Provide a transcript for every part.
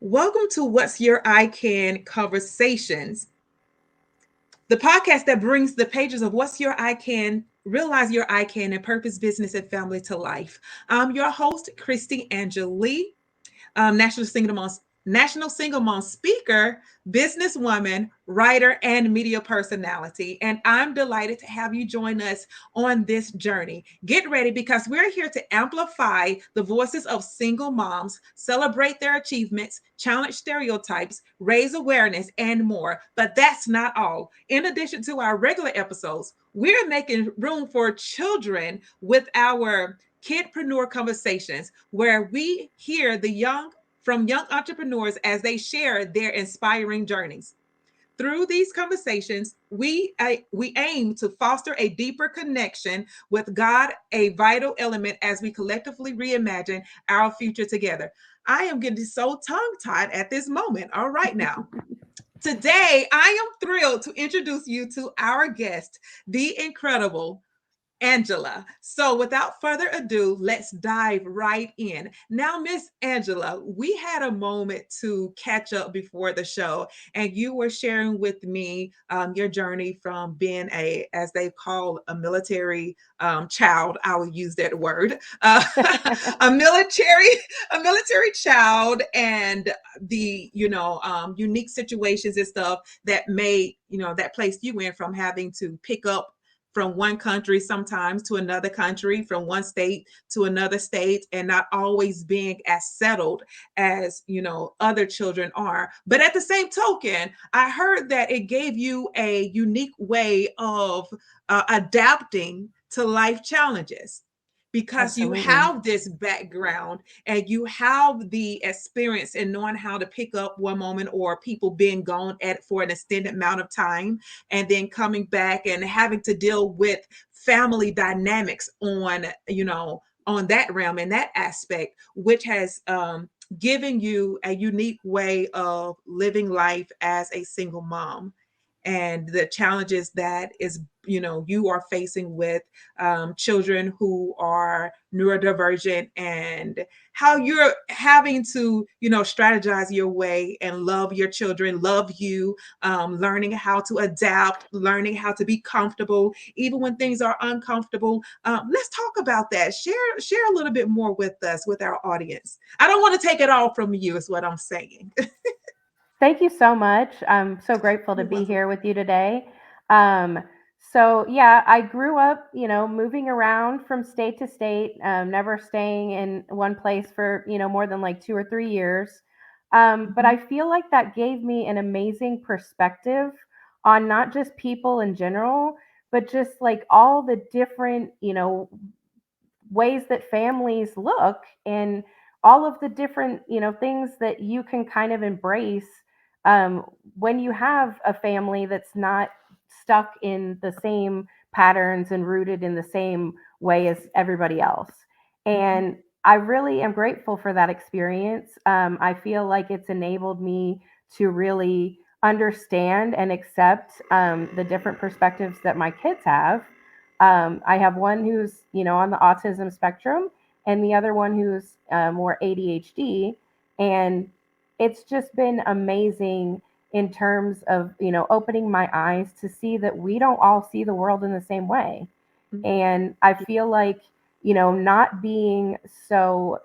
Welcome to What's Your I Can Conversations, the podcast that brings the pages of What's Your I Can, Realize Your I Can, and Purpose Business and Family to life. I'm your host, Kristy Angelee, National Single Mom speaker, businesswoman, writer, and media personality. And I'm delighted to have you join us on this journey. Get ready because we're here to amplify the voices of single moms, celebrate their achievements, challenge stereotypes, raise awareness, and more. But that's not all. In addition to our regular episodes, we're making room for children with our Kidpreneur Conversations, where we hear the young entrepreneurs as they share their inspiring journeys. Through these conversations, we aim to foster a deeper connection with God, a vital element as we collectively reimagine our future together. I am getting so tongue tied at this moment. All right, now. Today, I am thrilled to introduce you to our guest, the incredible Angela. So, without further ado, let's dive right in. Now, Miss Angela, we had a moment to catch up before the show, and you were sharing with me your journey from being as they call, a military child. I will use that word, a military, a military child, and the unique situations and stuff that made that placed you in from having to pick up from one country sometimes to another country, from one state to another state, and not always being as settled as other children are. But at the same token, I heard that it gave you a unique way of adapting to life challenges, because you Absolutely. have this background and you have the experience in knowing how to pick up one moment, or people being gone at for an extended amount of time, and then coming back and having to deal with family dynamics on that realm and that aspect, which has given you a unique way of living life as a single mom, and the challenges that is you are facing with children who are neurodivergent, and how you're having to strategize your way and love your children, love you, learning how to adapt, learning how to be comfortable even when things are uncomfortable. Let's talk about that. Share a little bit more with us, with our audience. I don't want to take it all from you, is what I'm saying. Thank you so much. I'm so grateful to You're be welcome. here with you today. Um, yeah, I grew up, moving around from state to state, never staying in one place for, more than like 2 or 3 years. But I Mhm. feel like that gave me an amazing perspective on not just people in general, but just like all the different, ways that families look and all of the different things that you can kind of embrace um, when you have a family that's not stuck in the same patterns and rooted in the same way as everybody else. Mhm. And I really am grateful for that experience. I feel like it's enabled me to really understand and accept the different perspectives that my kids have. I have one who's, on the autism spectrum, and the other one who's more ADHD. And it's just been amazing in terms of, opening my eyes to see that we don't all see the world in the same way. Mhm. And I feel like, not being so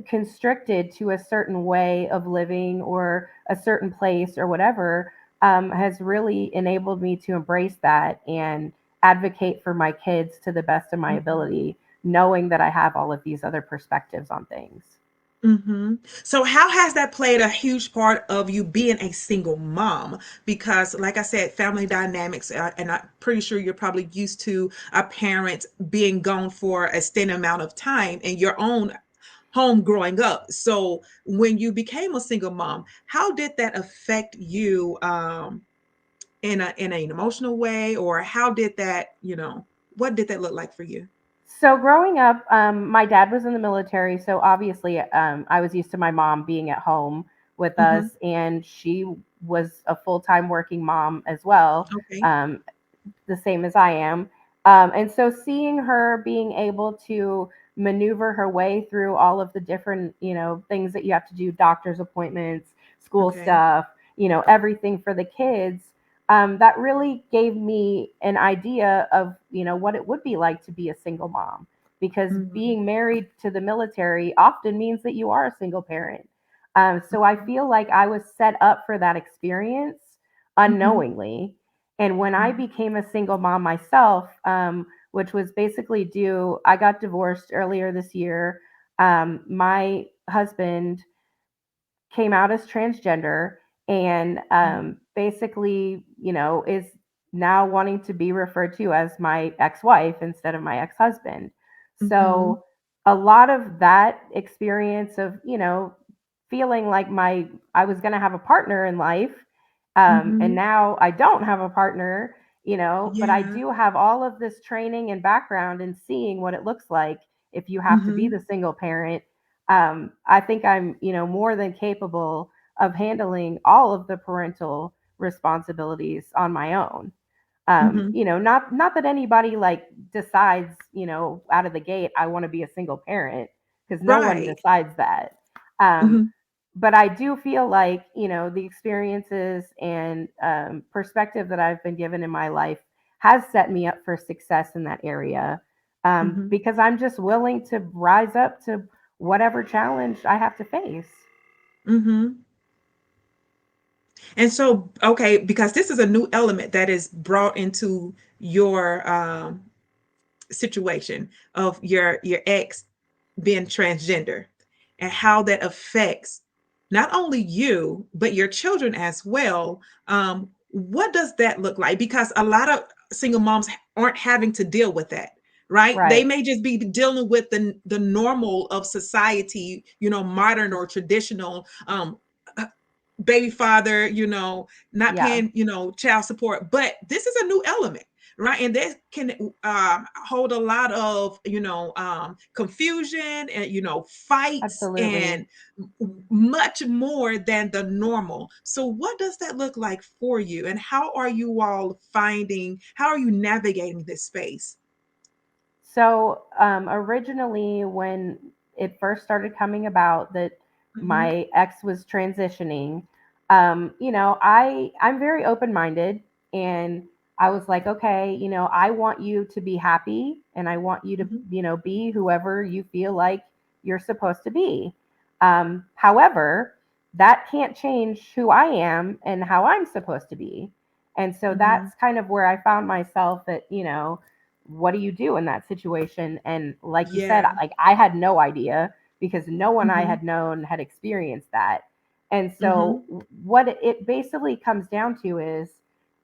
constricted to a certain way of living or a certain place or whatever has really enabled me to embrace that and advocate for my kids to the best of my Mhm. ability, knowing that I have all of these other perspectives on things. So, how has that played a huge part of you being a single mom? Because, like I said, family dynamics, and I'm pretty sure you're probably used to a parent being gone for a extended amount of time in your own home growing up. So, when you became a single mom, how did that affect you in an emotional way, or how did that, what did that look like for you? So growing up, my dad was in the military, so obviously I was used to my mom being at home with us, Hmm. and she was a full-time working mom as well, Okay. the same as I am. And so seeing her being able to maneuver her way through all of the different, things that you have to do, doctor's appointments, school Okay. stuff, everything for the kids. That really gave me an idea of, what it would be like to be a single mom, because Mhm. being married to the military often means that you are a single parent. So I Mhm. feel like I was set up for that experience Mhm. unknowingly. And when I Mhm. became a single mom myself, which was basically I got divorced earlier this year. My husband came out as transgender, and basically, is now wanting to be referred to as my ex-wife instead of my ex-husband. Mhm. So a lot of that experience of, feeling like I was going to have a partner in life, and Mhm. now I don't have a partner, but I Yeah. do have all of this training and background in seeing what it looks like if you have to be Mhm. the single parent. I think I'm, more than capable of handling all of the parental responsibilities on my own. Mhm. Not that anybody like decides, out of the gate, I want to be a single parent, because no one Right. decides that. Um, Mhm. but I do feel like, the experiences and perspective that I've been given in my life has set me up for success in that area, Mhm. because I'm just willing to rise up to whatever challenge I have to face. Mhm. And so, okay, because this is a new element that is brought into your situation of your ex being transgender, and how that affects not only you but your children as well. What does that look like? Because a lot of single moms aren't having to deal with that, right? They Right. may just be dealing with the normal of society, modern or traditional, baby father, not Yeah, paying, child support. But this is a new element, right? And that can hold a lot of, confusion and, fights absolutely. and much more than the normal. So what does that look like for you? And how are you all how are you navigating this space? So, originally, when it first started coming about that Mm-hmm. my ex was transitioning, I'm very open minded, and I was like, okay, I want you to be happy, and I want you to, Mm-hmm. be whoever you feel like you're supposed to be. However, that can't change who I am and how I'm supposed to be. And so Mm-hmm. that's kind of where I found myself at, what do you do in that situation? And like you said, Yeah. like I had no idea, because no one I Mm-hmm. had known had experienced that. And Mm-hmm. so what it basically comes down to is,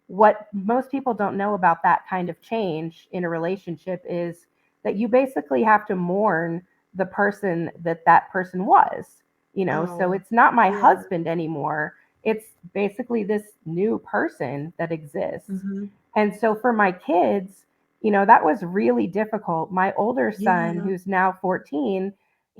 what most people don't know about that kind of change in a relationship is that you basically have to mourn the person that person was. So Oh, it's not my yeah. husband anymore. It's basically this new person that exists. Mm-hmm. And so for my kids, that was really difficult. My older son, Yeah. who's now 14,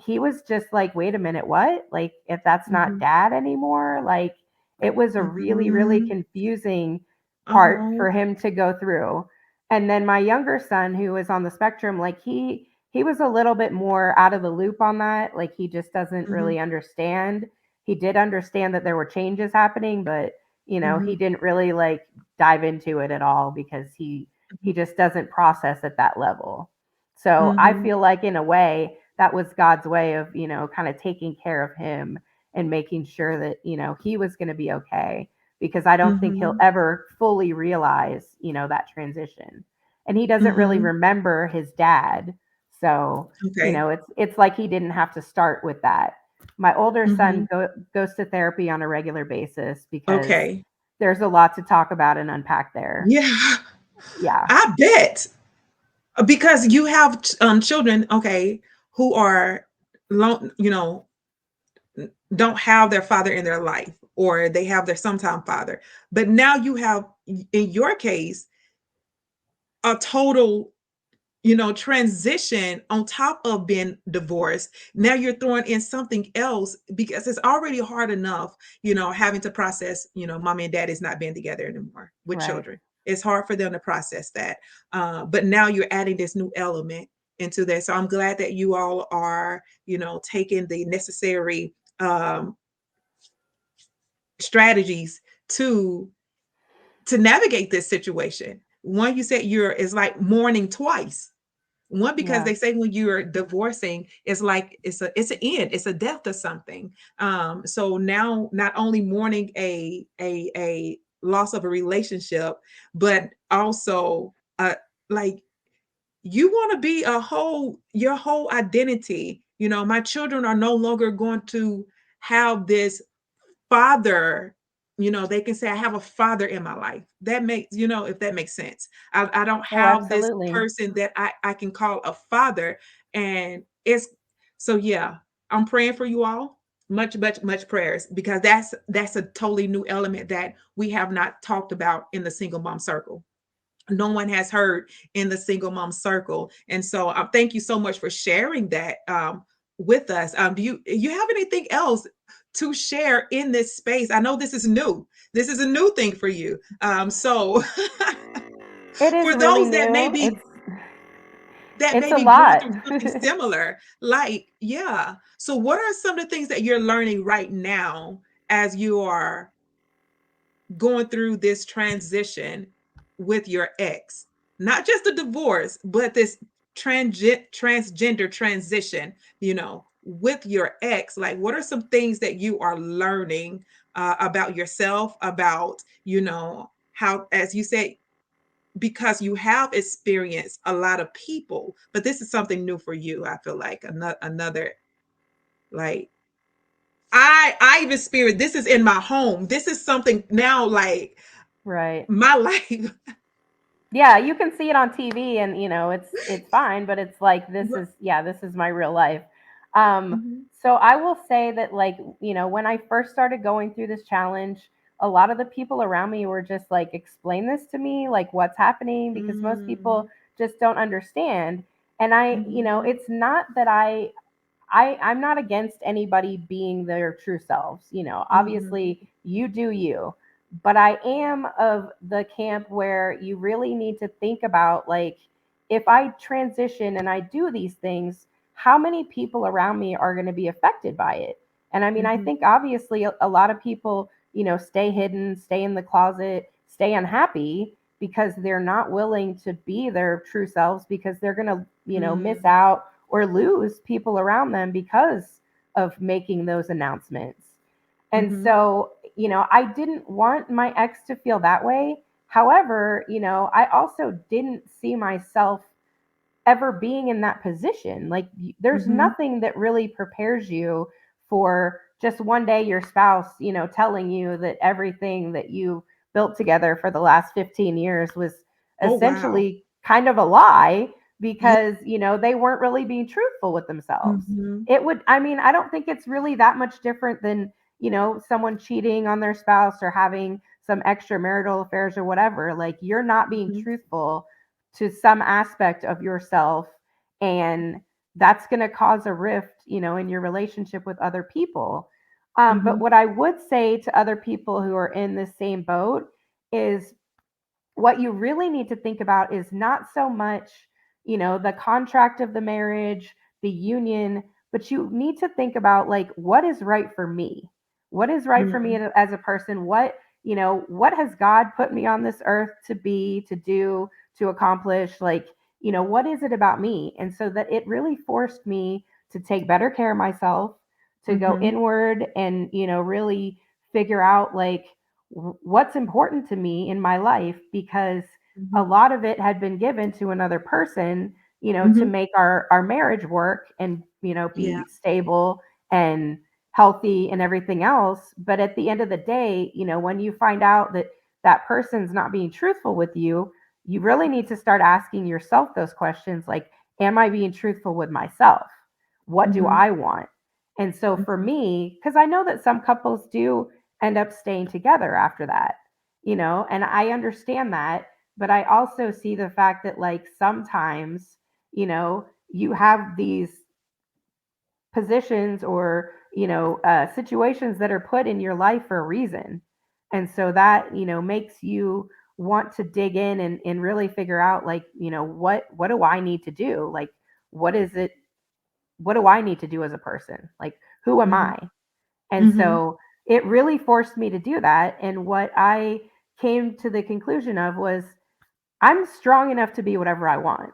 he was just like, wait a minute, what? Like, if that's not Mm-hmm. dad anymore? Like, it was a really, really Mm-hmm. confusing part Oh. for him to go through. And then my younger son, who is on the spectrum, like, he was a little bit more out of the loop on that. Like, he just doesn't Mm-hmm. really understand. He did understand that there were changes happening, but he Mm-hmm. didn't really like dive into it at all, because he just doesn't process at that level. So I Mm-hmm. feel like, in a way, that was God's way of, kind of taking care of him and making sure that, he was going to be okay, because I don't think he'll Mm-hmm. ever fully realize, that transition. And he doesn't really Mm-hmm. remember his dad. So, Okay. it's like he didn't have to start with that. My older Mm-hmm. son goes to therapy on a regular basis, because Okay. there's a lot to talk about and unpack there. Yeah, Yeah, I bet. Because you have children, okay, who are long, don't have their father in their life, or they have their sometime father. But now you have, in your case, a total, transition on top of being divorced. Now you're throwing in something else, because it's already hard enough, having to process, mommy and daddy's not being together anymore with right. children. It's hard for them to process that. But now you're adding this new element. into that. So I'm glad that you all are, taking the necessary um, strategies to navigate this situation. One, you said it's like mourning twice. One, because Yeah. they say when you're divorcing, it's like it's an end, it's a death or something. So now not only mourning a loss of a relationship, but also like you want to be your whole identity. My children are no longer going to have this father. They can say I have a father in my life. That makes, if that makes sense. I don't Oh, have this absolutely. person that I can call a father. And it's so, yeah, I'm praying for you all. Much, much, much prayers, because that's a totally new element that we have not talked about in the single mom circle. No one has heard in the single mom circle. And so thank you so much for sharing that with us. Do you have anything else to share in this space? I know this is new. This is a new thing for you. So It is for really those that may new. be It's a going lot. through something similar, like, yeah. So what are some of the things that you're learning right now as you are going through this transition with your ex? Not just a divorce, but this transgender transition, with your ex. Like, what are some things that you are learning about yourself, about, how, as you say, because you have experienced a lot of people, but this is something new for you. I feel like another, like, I've experienced this is in my home. This is something now, like Right. my life. Yeah, you can see it on TV and it's fine, but it's like this is my real life. Um Mhm. so I will say that, like, when I first started going through this challenge, a lot of the people around me were just like, explain this to me, like what's happening, because most Mm, people just don't understand. And mhm, it's not that I'm not against anybody being their true selves. mhm, Obviously you do you. But I am of the camp where you really need to think about, like, if I transition and I do these things, how many people around me are going to be affected by it? And I mean, I mhm, think obviously a lot of people, stay hidden, stay in the closet, stay unhappy because they're not willing to be their true selves, because they're going to, miss mm, out or lose people around them because of making those announcements. And mhm, so, I didn't want my ex to feel that way. However, I also didn't see myself ever being in that position. Like, there's mhm. nothing that really prepares you for just one day your spouse, telling you that everything that you built together for the last 15 years was Oh, wow. essentially kind of a lie, Yeah. because, they weren't really being truthful with themselves. Mhm, I mean, I don't think it's really that much different than, someone cheating on their spouse or having some extramarital affairs or whatever. Like, you're not being mhm, truthful to some aspect of yourself, and that's going to cause a rift, in your relationship with other people. But mhm, what I would say to other people who are in the same boat is, what you really need to think about is not so much, the contract of the marriage, the union, but you need to think about, like, what is right for me? What is right for me mhm, as a person? What has God put me on this earth to be, to do, to accomplish? Like, what is it about me? And so that it really forced me to take better care of myself, to go mhm, inward and, really figure out, like, what's important to me in my life, because a mhm, lot of it had been given to another person, to mhm. make our marriage work and, Yeah. be stable and healthy and everything else. But at the end of the day, when you find out that that person's not being truthful with you, you really need to start asking yourself those questions, like, am I being truthful with myself? What do Mhm, I want? And so for mhm, me, because I know that some couples do end up staying together after that, and I understand that. But I also see the fact that, like, sometimes, you have these positions or, situations that are put in your life for a reason. And so that, makes you want to dig in and really figure out, like, what do I need to do? Like, what is it, what do I need to do as a person? Like, who am Mhm. I? And Mhm. so it really forced me to do that. And what I came to the conclusion of was, I'm strong enough to be whatever I want.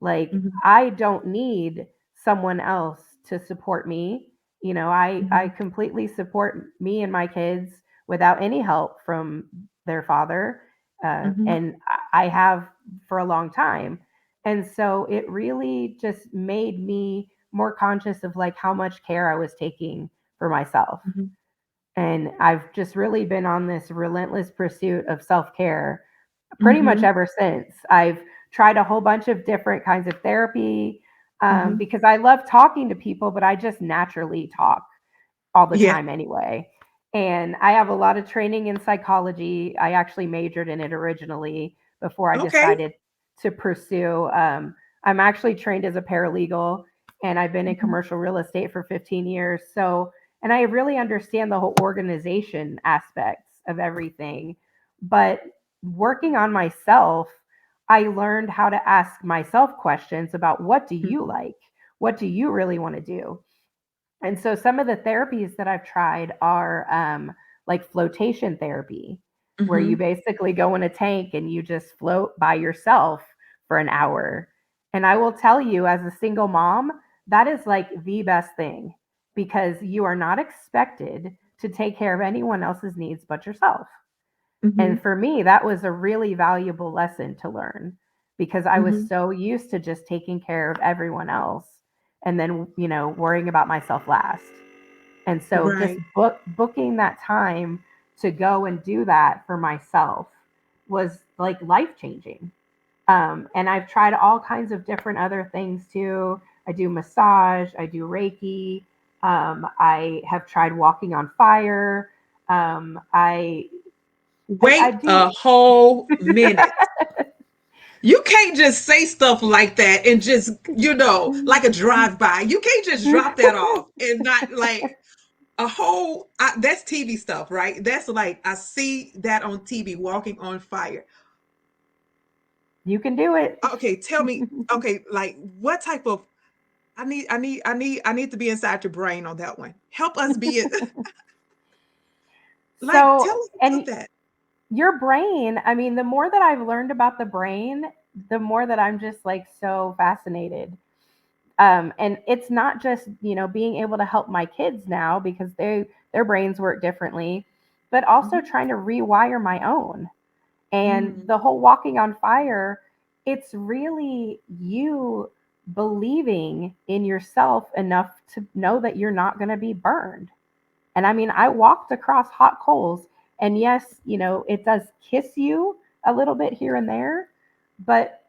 Like, Mhm. I don't need someone else to support me. You know, I Mhm. completely support me and my kids without any help from their father. Mhm. And I have for a long time. And so it really just made me more conscious of like how much care I was taking for myself. Mhm. And I've just really been on this relentless pursuit of self care pretty much Mhm. ever since. I've tried a whole bunch of different kinds of therapy Mhm. because I love talking to people, but I just naturally talk all the Yeah. time anyway. And I have a lot of training in psychology. I actually majored in it originally before I Okay. decided to pursue. I'm actually trained as a paralegal, and I've been in Mhm. commercial real estate for 15 years. So, and I really understand the whole organization aspects of everything. But working on myself, I learned how to ask myself questions about, what do you Mhm. like? What do you really want to do? And so some of the therapies that I've tried are like flotation therapy, where you Mhm. basically go in a tank and you just float by yourself for an hour. And I will tell you, as a single mom, that is like the best thing, because you are not expected to take care of anyone else's needs but yourself. And Mhm. for me, that was a really valuable lesson to learn, because I was Mhm. so used to just taking care of everyone else and then, worrying about myself last. And so just Right. booking that time to go and do that for myself was like life changing. And I've tried all kinds of different other things too. I do massage, I do Reiki, I have tried walking on fire. I Wait do. a whole minute. You can't just say stuff like that and just, like a drive by. You can't just drop that off and not like that's TV stuff, right? That's like, I see that on TV, walking on fire. You can do it. Okay, tell me, okay, like what type of, I need to be inside your brain on that one. Help us be like, So, tell us about and that. your brain, I mean, the more that I've learned about the brain, the more that I'm just like so fascinated. And it's not just, being able to help my kids now because their brains work differently, but also Mhm. trying to rewire my own. And Mm. the whole walking on fire, it's really you believing in yourself enough to know that you're not going to be burned. And I mean, I walked across hot coals, and yes, it does kiss you a little bit here and there, but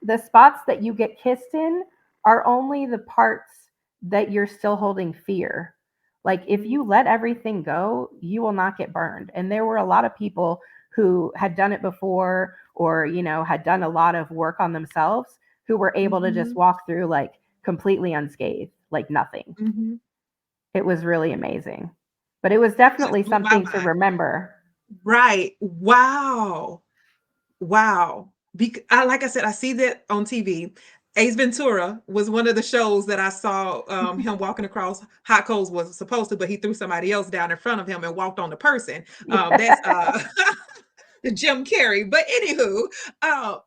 the spots that you get kissed in are only the parts that you're still holding fear. Like, if Mhm. you let everything go, you will not get burned. And there were a lot of people who had done it before, or, had done a lot of work on themselves, who were able to just Mhm. walk through like completely unscathed, like nothing. Mhm. It was really amazing. But it was Just definitely blew my something to mind. remember. Right. Wow. Wow. Like I said, I see that on TV. Ace Ventura was one of the shows that I saw, him walking across hot coals, was supposed to, but he threw somebody else down in front of him and walked on the person. That's Yeah. Jim Carrey. But anywho,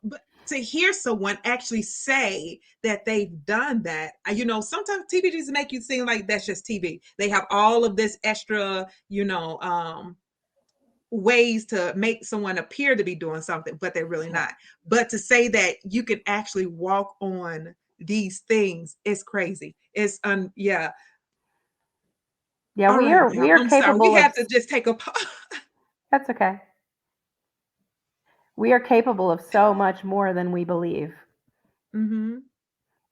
but to hear someone actually say that they've done that, sometimes TV just make you seem like that's just TV. They have all of this extra, ways to make someone appear to be doing something, but they're really Yeah. not. But to say that you can actually walk on these things is crazy. Yeah. Yeah, All we right, are now we are I'm sorry. We capable of. have to just take a pause. That's okay. We are capable of so much more than we believe. Hmm.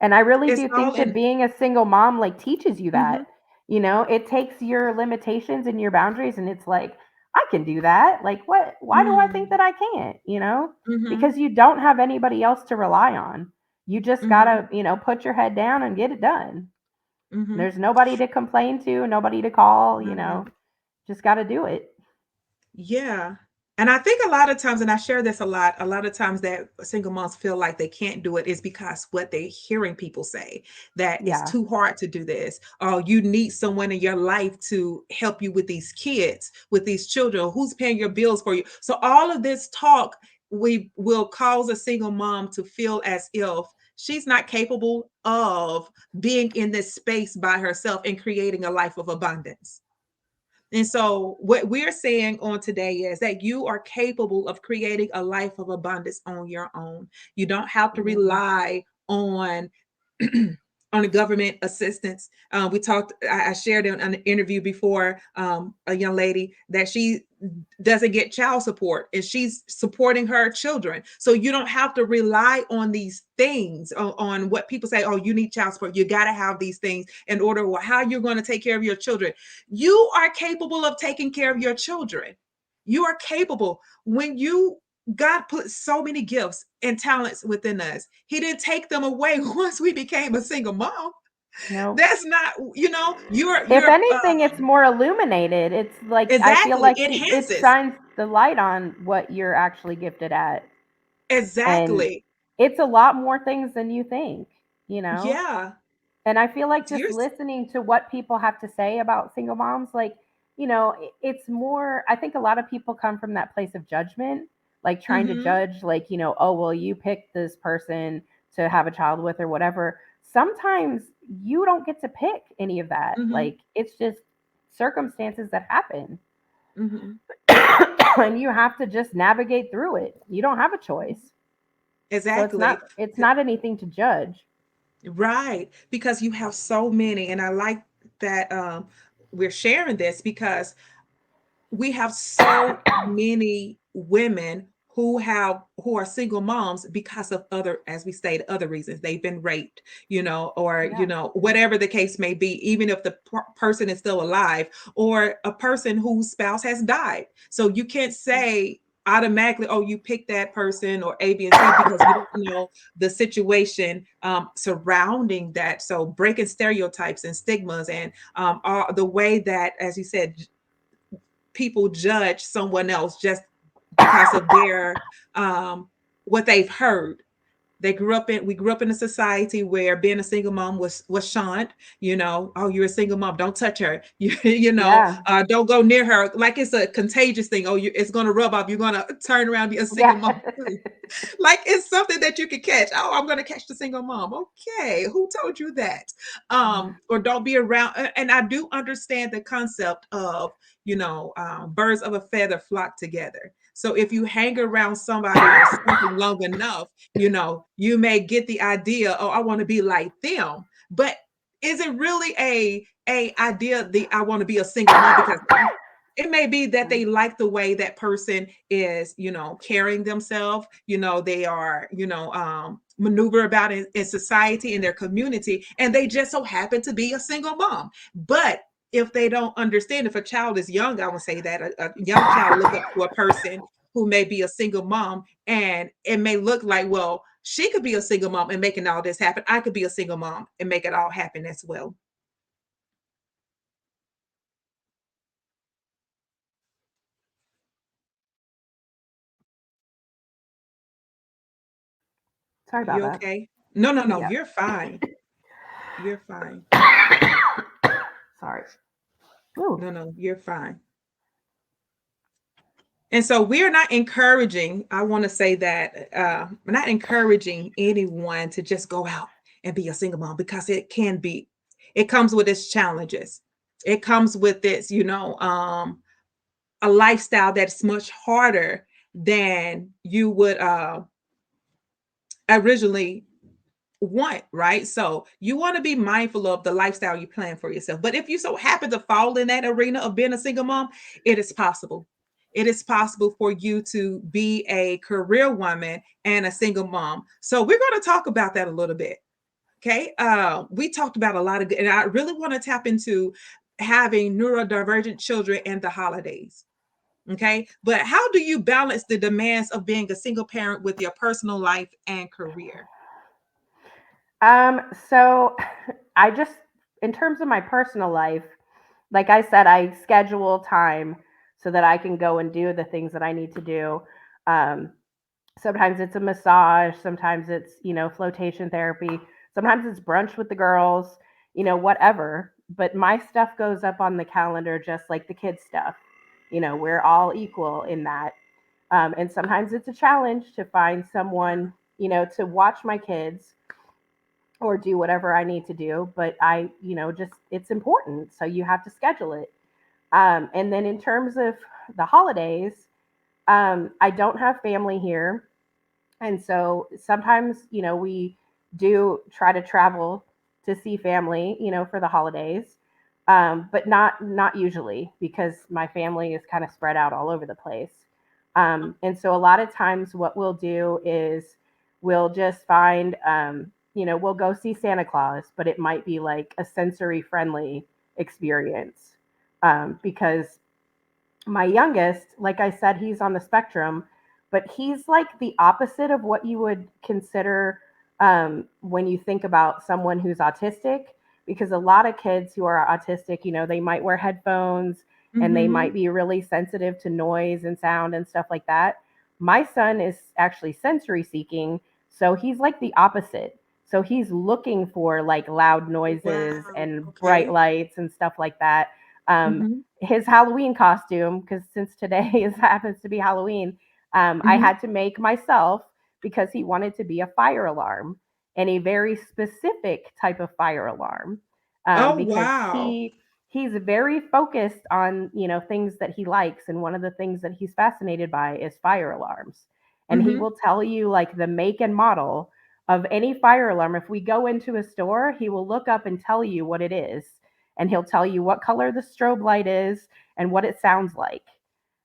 And I really It's do all think that in. being a single mom like teaches you that. Hmm. It takes your limitations and your boundaries, and it's like, I can do that. Like, what, why do I think Mm. that I can't? Hmm. Because you don't have anybody else to rely on. You just Hmm. gotta, put your head down and get it done. Hmm. There's nobody to complain to, nobody to call. Right. Just gotta do it. Yeah. And I think a lot of times, and I share this a lot of times that single moms feel like they can't do it is because what they're hearing people say, that it's Yeah. too hard to do this. Or you need someone in your life to help you with these kids, with these children, who's paying your bills for you. So all of this talk we will cause a single mom to feel as if she's not capable of being in this space by herself and creating a life of abundance. And so, what we're saying on today is that you are capable of creating a life of abundance on your own. You don't have to Absolutely. rely on on the government assistance. We talked. I shared in an interview before a young lady that she doesn't get child support and she's supporting her children. So you don't have to rely on these things on what people say. Oh, you need child support. You got to have these things in order. Well, how you're going to take care of your children. You are capable of taking care of your children. You are capable when you God put so many gifts and talents within us. He didn't take them away once we became a single mom. No. That's not, If you're anything, it's more illuminated. It's like I feel exactly like it enhances. shines the light on what you're actually gifted at. And Exactly. it's a lot more things than you think, you know? Yeah. And I feel like just You're listening to what people have to say about single moms, like, it's more, I think a lot of people come from that place of judgment, like trying to mm-hmm, judge, like, oh, well, you picked this person to have a child with or whatever. Sometimes you don't get to pick any of that. mm-hmm, Like, it's just circumstances that happen. mm-hmm. And you have to just navigate through it. You don't have a choice. So it's not Exactly. it's not anything to judge. Right. Because you have so many. And I like that we're sharing this because we have so many women who are single moms because of other, as we stated, other reasons. They've been raped, or Yeah. whatever the case may be, even if the person is still alive, or a person whose spouse has died. So you can't say automatically, oh, you pick that person or A, B, and C, because you don't know the situation surrounding that. So breaking stereotypes and stigmas, and all the way that, as you said, people judge someone else just because of their what they've heard. We grew up in a society where being a single mom was shunned. Oh, you're a single mom, don't touch her. Yeah. Don't go near her, like it's a contagious thing. Oh, it's going to rub off, you're going to turn around, be a single Yeah. mom too. Like it's something that you can catch. Oh, I'm going to catch the single mom. Okay, who told you that? Or don't be around. And I do understand the concept of birds of a feather flock together. So if you hang around somebody or something long enough, you may get the idea, oh, I want to be like them. But is it really a idea, the I want to be a single mom? Because it may be that they like the way that person is, carrying themselves, they are, maneuver about in society, in their community, and they just so happen to be a single mom. But if they don't understand, if a child is young, I would say that a young child look up to a person who may be a single mom, and it may look like, well, she could be a single mom and making all this happen. I could be a single mom and make it all happen as well. Sorry about You that. okay? No, no, no, Yeah. you're fine. You're fine. Sorry. Ooh. No, no, you're fine. And so we're not encouraging, I want to say that we're not encouraging anyone to just go out and be a single mom, because it comes with its challenges. It comes with its, a lifestyle that's much harder than you would originally want, right? So you want to be mindful of the lifestyle you plan for yourself. But if you so happen to fall in that arena of being a single mom, it is possible. It is possible for you to be a career woman and a single mom. So we're going to talk about that a little bit. Okay. We talked about a lot of good, and I really want to tap into having neurodivergent children and the holidays. Okay. But how do you balance the demands of being a single parent with your personal life and career? So I just, in terms of my personal life, like I said, I schedule time so that I can go and do the things that I need to do. Um, Sometimes it's a massage, sometimes it's, flotation therapy, sometimes it's brunch with the girls, whatever. But my stuff goes up on the calendar just like the kids' stuff. We're all equal in that. And sometimes it's a challenge to find someone, to watch my kids or do whatever I need to do. But just it's important. So you have to schedule it. And then in terms of the holidays, I don't have family here. And so sometimes, we do try to travel to see family, for the holidays. But not usually because my family is kind of spread out all over the place. And so a lot of times what we'll do is we'll just find, we'll go see Santa Claus, but it might be like a sensory friendly experience. Because my youngest, like I said, he's on the spectrum, but he's like the opposite of what you would consider when you think about someone who's autistic. Because a lot of kids who are autistic, they might wear headphones and they Mm-hmm. might be really sensitive to noise and sound and stuff like that. My son is actually sensory seeking, so he's like the opposite. So he's looking for like loud noises Wow. and bright Okay. lights and stuff like that. Um, Mm-hmm. his Halloween costume, because since today is happens to be Halloween, I Mm-hmm. had to make myself because he wanted to be a fire alarm and a very specific type of fire alarm, Oh, because wow. he's very focused on things that he likes, and one of the things that he's fascinated by is fire alarms, and he Mm-hmm. will tell you like the make and model of any fire alarm. If we go into a store, he will look up and tell you what it is, and he'll tell you what color the strobe light is and what it sounds like.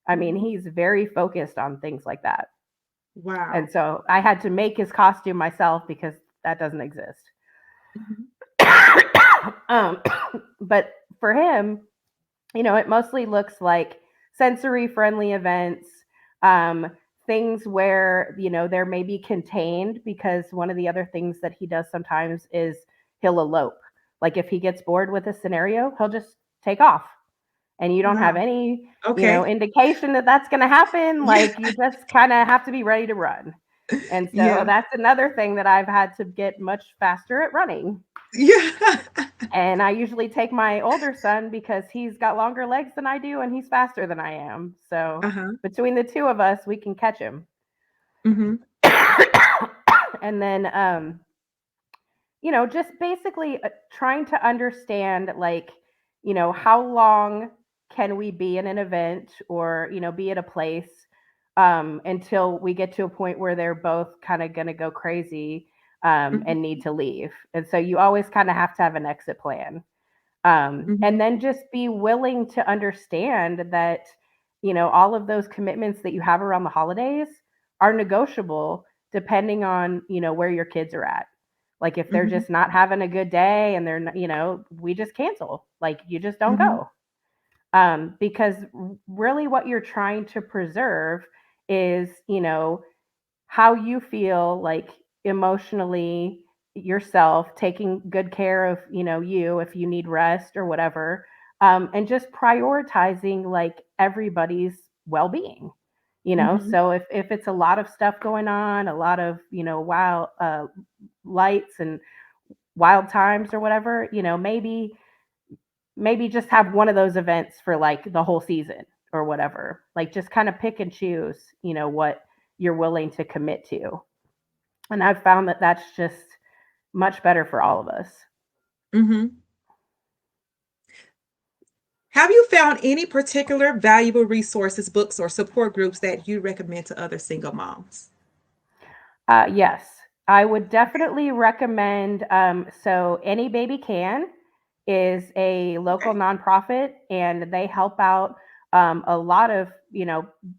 I mean, Mm-hmm. he's very focused on things like that. And Wow. so I had to make his costume myself because that doesn't exist. Mm-hmm. um, but for him, it mostly looks like sensory friendly events, um, things where, they're maybe contained, because one of the other things that he does sometimes is he'll elope. Like if he gets bored with a scenario, he'll just take off and you don't have Wow. any, Okay. indication that that's going to happen. Yeah. Like you just kind of have to be ready to run. And so Yeah. that's another thing that I've had to get much faster at running. Yeah. And I usually take my older son because he's got longer legs than I do and he's faster than I am. So Uh-huh. between the two of us, we can catch him. Mm-hmm. And then, just basically trying to understand, like, how long can we be in an event or, be at a place until we get to a point where they're both kind of going to go crazy and Mm-hmm. need to leave. And so you always kind of have to have an exit plan. And Mm-hmm. then just be willing to understand that, all of those commitments that you have around the holidays are negotiable depending on, where your kids are at. Like if they're Mm-hmm. just not having a good day and they're not, we just cancel. Like you just don't Mm-hmm. go. Because really what you're trying to preserve is, how you feel like emotionally yourself, taking good care of, you if you need rest or whatever, and just prioritizing like everybody's well-being. Mm-hmm. So if it's a lot of stuff going on, a lot of, wild lights and wild times or whatever, maybe just have one of those events for like the whole season or whatever. Like just kind of pick and choose, what you're willing to commit to. And I've found that that's just much better for all of us. Mm-hmm. Have you found any particular valuable resources, books, or support groups that you recommend to other single moms? Yes, I would definitely recommend. So, Any Baby Can is a local Okay. nonprofit, and they help out a lot of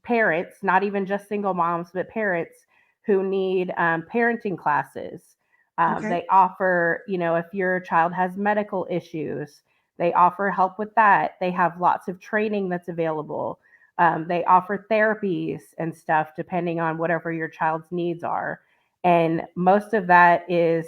parents, not even just single moms, but parents who need parenting classes. Okay. They offer, if your child has medical issues, they offer help with that. They have lots of training that's available. They offer therapies and stuff depending on whatever your child's needs are. And most of that is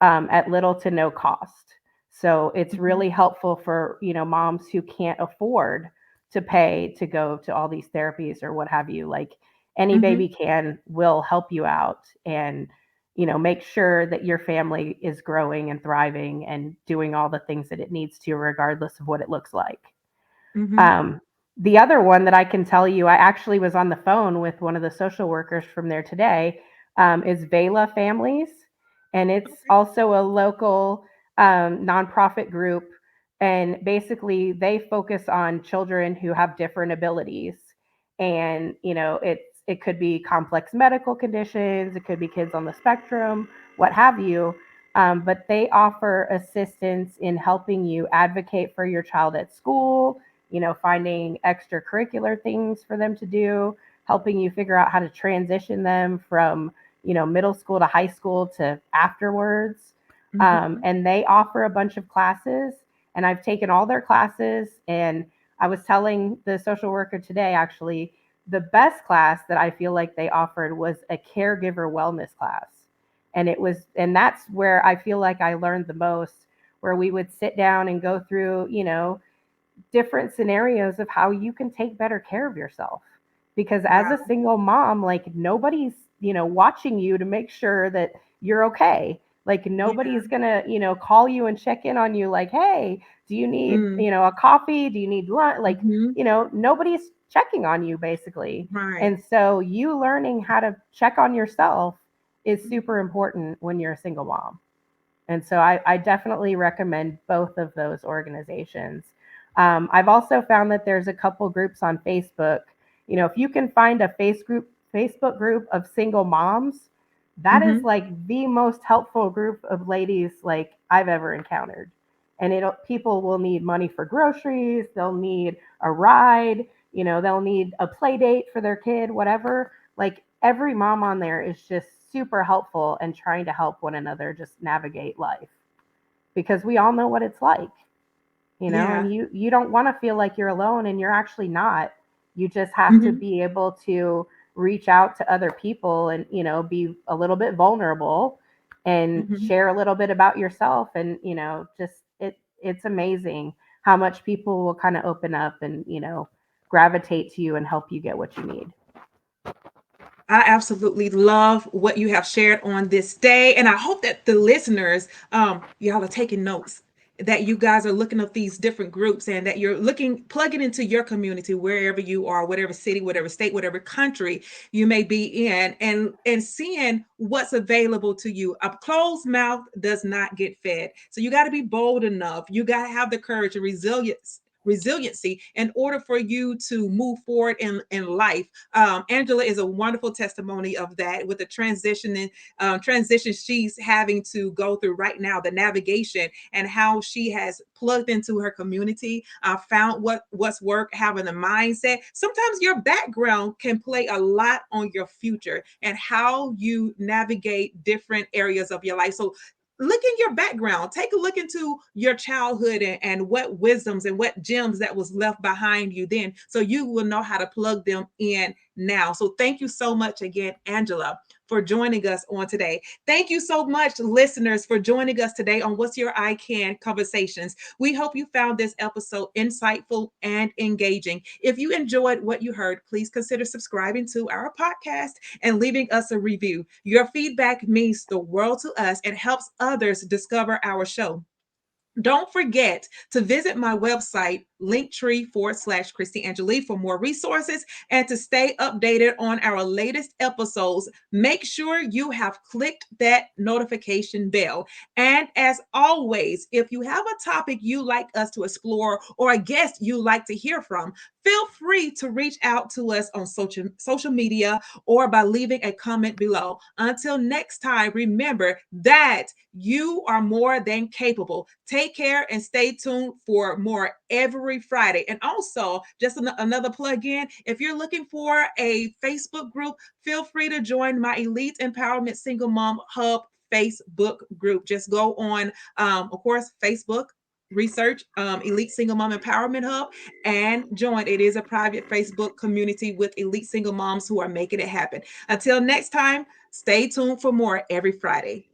at little to no cost. So it's Mm-hmm. really helpful for moms who can't afford to pay to go to all these therapies or what have you. Like any Mm-hmm. baby can will help you out and make sure that your family is growing and thriving and doing all the things that it needs to regardless of what it looks like. Mm-hmm. um, the other one that I can tell you, I actually was on the phone with one of the social workers from there today, is Vela Families. And it's Okay. also a local nonprofit group. And basically, they focus on children who have different abilities. And, it could be complex medical conditions, it could be kids on the spectrum, what have you. But they offer assistance in helping you advocate for your child at school, finding extracurricular things for them to do, helping you figure out how to transition them from, middle school to high school to afterwards. Mm-hmm. And they offer a bunch of classes, and I've taken all their classes. And I was telling the social worker today, actually, the best class that I feel like they offered was a caregiver wellness class. And that's where I feel like I learned the most, where we would sit down and go through, different scenarios of how you can take better care of yourself. Because as a Wow. single mom, like nobody's, watching you to make sure that you're okay. Like Yeah. nobody's gonna, call you and check in on you like, hey, do you need, Mm. a coffee? Do you need lunch? Like, Mm-hmm. nobody's checking on you basically. Right. And so you learning how to check on yourself is super important when you're a single mom. And so I definitely recommend both of those organizations. I've also found that there's a couple groups on Facebook. If you can find a Facebook group of single moms, that is Mm-hmm. like the most helpful group of ladies like I've ever encountered. And people will need money for groceries, they'll need a ride, they'll need a play date for their kid, whatever. Like every mom on there is just super helpful and trying to help one another just navigate life, because we all know what it's like, Yeah. and you don't want to feel like you're alone, and you're actually not. You just have to Mm-hmm. be able to reach out to other people and be a little bit vulnerable and Mm-hmm. share a little bit about yourself. And just it's amazing how much people will kind of open up and gravitate to you and help you get what you need. I absolutely love what you have shared on this day. And I hope that the listeners, y'all are taking notes, that you guys are looking up these different groups and that you're looking, plugging into your community, wherever you are, whatever city, whatever state, whatever country you may be in, and seeing what's available to you. A closed mouth does not get fed. So you got to be bold enough. You got to have the courage and resiliency in order for you to move forward in life. Angela is a wonderful testimony of that, with the transition she's having to go through right now, the navigation, and how she has plugged into her community, found what's work, having a mindset. Sometimes your background can play a lot on your future and how you navigate different areas of your life. So look in your background, take a look into your childhood, and what wisdoms and what gems that was left behind you then, so you will know how to plug them in now. So thank you so much again, Angela, for joining us on today. Thank you so much, listeners, for joining us today on What's Your I Can Conversations. We hope you found this episode insightful and engaging. If you enjoyed what you heard, please consider subscribing to our podcast and leaving us a review. Your feedback means the world to us and helps others discover our show. Don't forget to visit my website, linktree/Kristy Angelee, for more resources and to stay updated on our latest episodes. Make sure you have clicked that notification bell. And as always, if you have a topic you like us to explore or a guest you like to hear from, feel free to reach out to us on social media or by leaving a comment below. Until next time, remember that you are more than capable. Take care and stay tuned for more every Friday. And also, just another plug in, if you're looking for a Facebook group, feel free to join my Elite Empowerment Single Mom Hub Facebook group. Just go on, of course, Facebook, research Elite Single Mom Empowerment Hub, and join. It is a private Facebook community with elite single moms who are making it happen. Until next time, stay tuned for more every Friday.